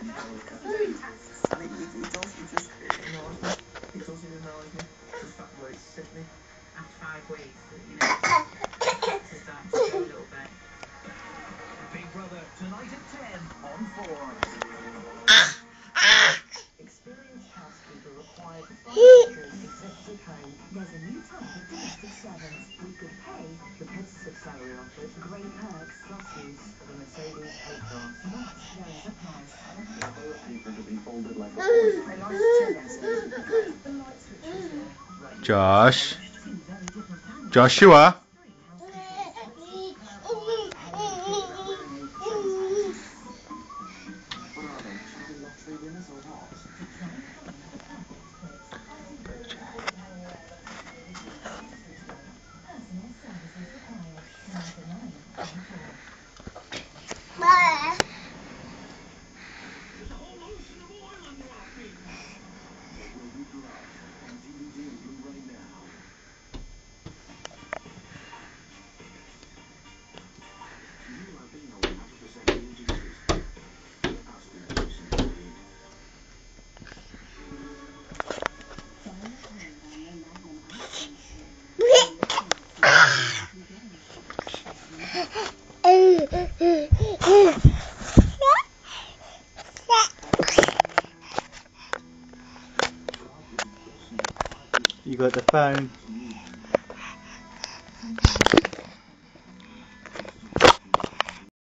Big Brother tonight at 10 on 4. Experienced housekeeper required to find bedroom executive home. There's a new type of domestic servant with good pay, competitive salary offers, great perks, plus use of a Mercedes A-Class. But there is a price. The toilet paper to be folded like a board. A nice chair. The light switch is there. Right. Josh. Two very different families. Joshua. You got the phone.